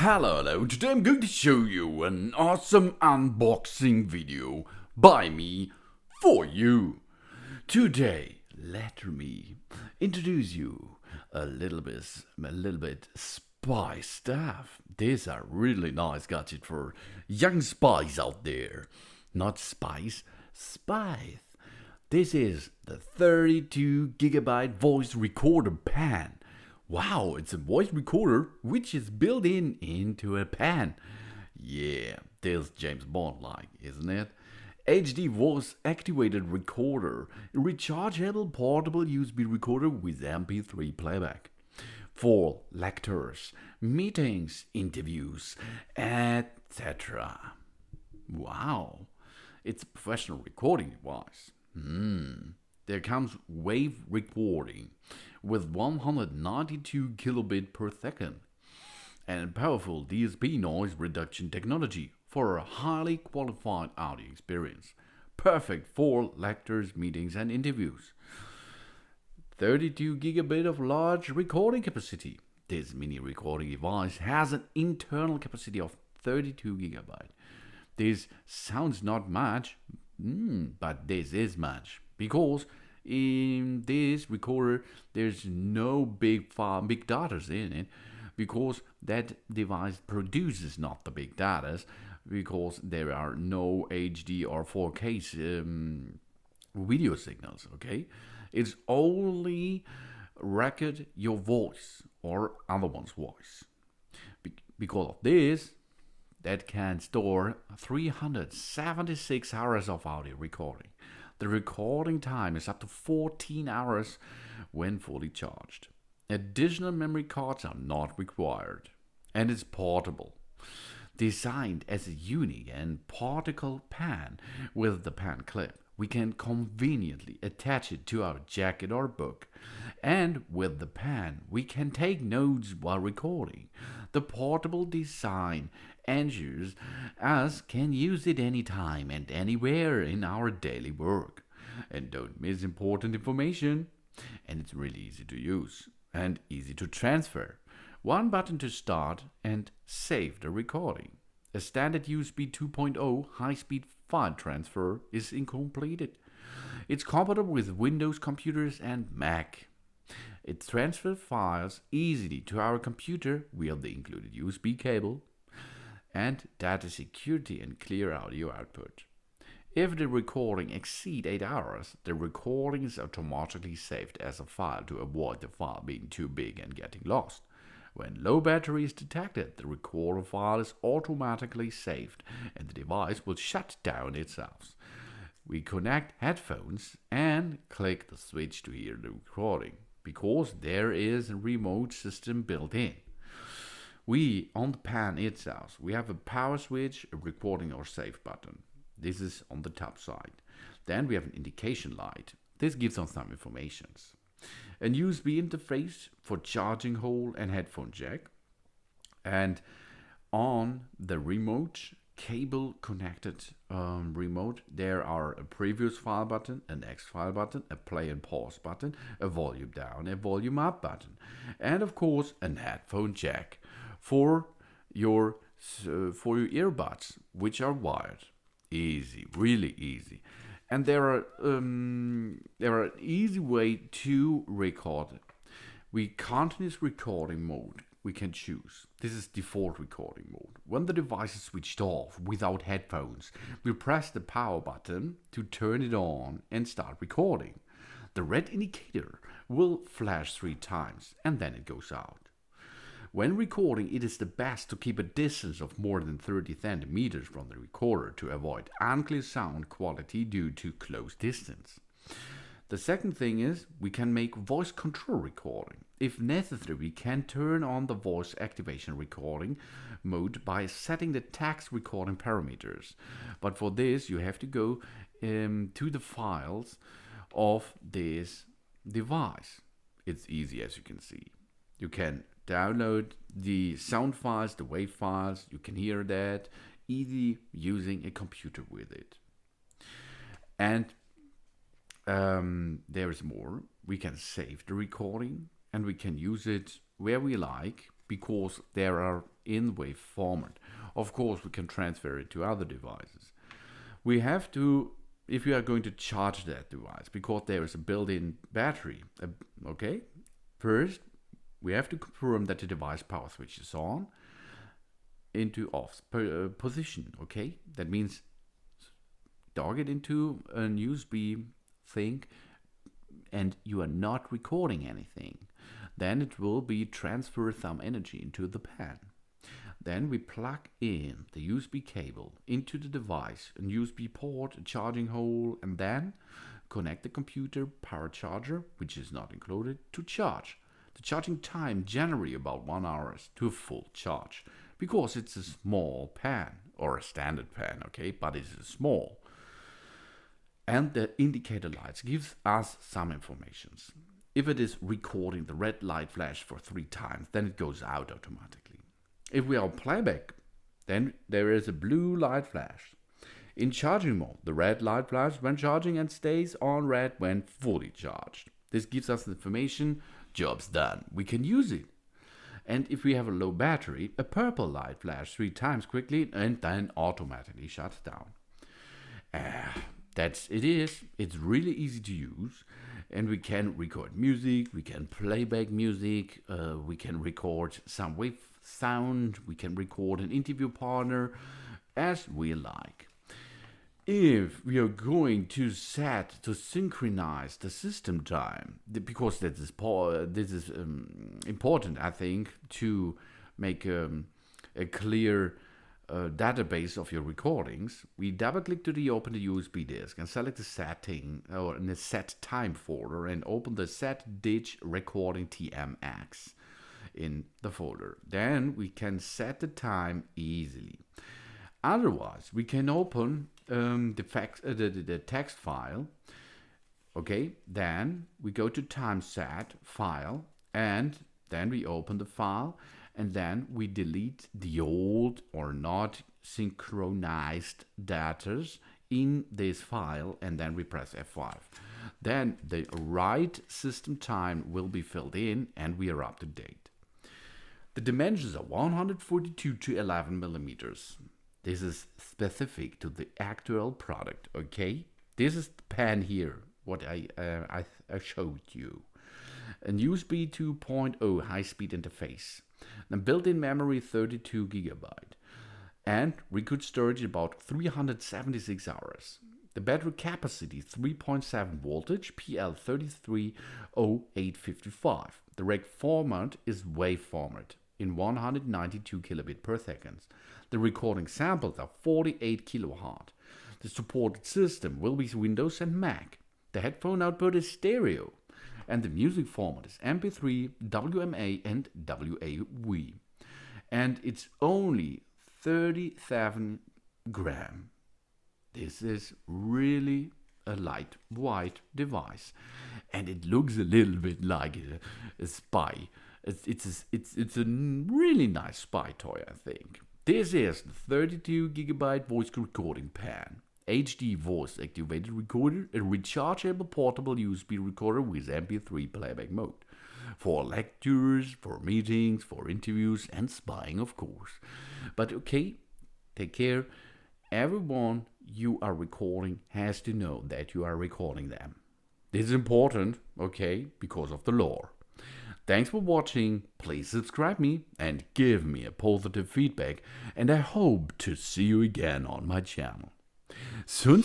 Hello, today I'm going to show you an awesome unboxing video by me for you. Today, let me introduce you a little bit spy stuff. These are really nice gadgets for young spies out there. Not spies, spies. This is the 32 gigabyte voice recorder pan. Wow, it's a voice recorder which is built into a pan. Yeah, this James Bond like, isn't it? HD voice activated recorder, rechargeable portable USB recorder with MP3 playback. For lectures, meetings, interviews, etc. Wow, it's a professional recording device. There comes wave recording with 192 kilobit per second and powerful DSP noise reduction technology for a highly qualified audio experience. Perfect for lectures, meetings, and interviews. 32 gigabit of large recording capacity. This mini recording device has an internal capacity of 32 gigabyte. This sounds not much, but this is much because in this recorder there's no big data in it, because that device produces not the big data, because there are no HD or 4K video signals. Okay, it's only record your voice or other one's voice. Because of this, that can store 376 hours of audio recording. The recording time is up to 14 hours when fully charged. Additional memory cards are not required, and it's portable. Designed as a unique and portable pan with the pan clip, we can conveniently attach it to our jacket or book. And with the pan, we can take notes while recording. The portable design ensures us can use it anytime and anywhere in our daily work. And don't miss important information. And it's really easy to use and easy to transfer. One button to start and save the recording. A standard USB 2.0 high-speed file transfer is completed. It's compatible with Windows computers and Mac. It transfers files easily to our computer via the included USB cable and data security and clear audio output. If the recording exceeds 8 hours, the recording is automatically saved as a file to avoid the file being too big and getting lost. When low battery is detected, the recorder file is automatically saved and the device will shut down itself. We connect headphones and click the switch to hear the recording, because there is a remote system built in. On the pan itself, we have a power switch, a recording or save button. This is on the top side. Then we have an indication light. This gives us some informations. A USB interface for charging hole and headphone jack. And on the remote, cable connected remote, there are a previous file button, a next file button, a play and pause button, a volume down, a volume up button, and of course an headphone jack for your earbuds, which are wired. Easy, really easy. And there are an easy way to record it. We continuous recording mode we can choose. This is default recording mode. When the device is switched off without headphones, we press the power button to turn it on and start recording. The red indicator will flash 3 times and then it goes out. When recording, it is the best to keep a distance of more than 30 centimeters from the recorder to avoid unclear sound quality due to close distance. The second thing is we can make voice control recording. If necessary, we can turn on the voice activation recording mode by setting the text recording parameters. But for this, you have to go to the files of this device. It's easy, as you can see. You can download the sound files, the wave files. You can hear that easy using a computer with it. And there is more. We can save the recording and we can use it where we like. because they are in WAV format. Of course, we can transfer it to other devices. We have to, if you are going to charge that device, because there is a built-in battery, okay? First, we have to confirm that the device power switch is on into off position, okay? That means dog it into a USB thing and you are not recording anything. Then it will be transfer some energy into the pen. Then we plug in the USB cable into the device, a USB port, a charging hole, and then connect the computer power charger, which is not included, to charge. The charging time generally about 1 hour to a full charge, because it's a small pen, or a standard pen, okay, but it is small. And the indicator lights gives us some informations. If it is recording the red light flash for 3 times, then it goes out automatically. If we are on playback, then there is a blue light flash. In charging mode, the red light flashes when charging and stays on red when fully charged. This gives us information, job's done, we can use it. And if we have a low battery, a purple light flashes 3 times quickly and then automatically shuts down. That's it is. It's really easy to use, and we can record music, we can playback music, we can record some wave sound, we can record an interview partner as we like. If we are going to set to synchronize the system time, because this is important, I think, to make a clear database of your recordings, we double click to open the USB disk and select the setting or in the set time folder and open the set dig recording TMX in the folder. Then we can set the time easily. Otherwise, we can open the text file. Okay, then we go to time set file and then we open the file. And then we delete the old or not synchronized data in this file, and then we press F5. Then the right system time will be filled in and we are up to date. The dimensions are 142 to 11 millimeters. This is specific to the actual product, okay? This is the pen here, what I showed you. A USB 2.0 high-speed interface. The built-in memory 32 gigabyte, and record storage about 376 hours. The battery capacity 3.7 voltage PL330855. The rec format is WAV format in 192 kilobit per second. The recording samples are 48 kilohertz. The supported system will be Windows and Mac. The headphone output is stereo. And the music format is MP3, WMA, and WAV. And it's only 37 grams. This is really a lightweight device. And it looks a little bit like a spy. It's a really nice spy toy, I think. This is the 32 gigabyte voice recording pen. HD voice activated recorder, a rechargeable portable USB recorder with MP3 playback mode. For lectures, for meetings, for interviews, and spying, of course. But okay, take care. Everyone you are recording has to know that you are recording them. This is important, okay, because of the lore. Thanks for watching. Please subscribe me and give me a positive feedback. And I hope to see you again on my channel. Soon.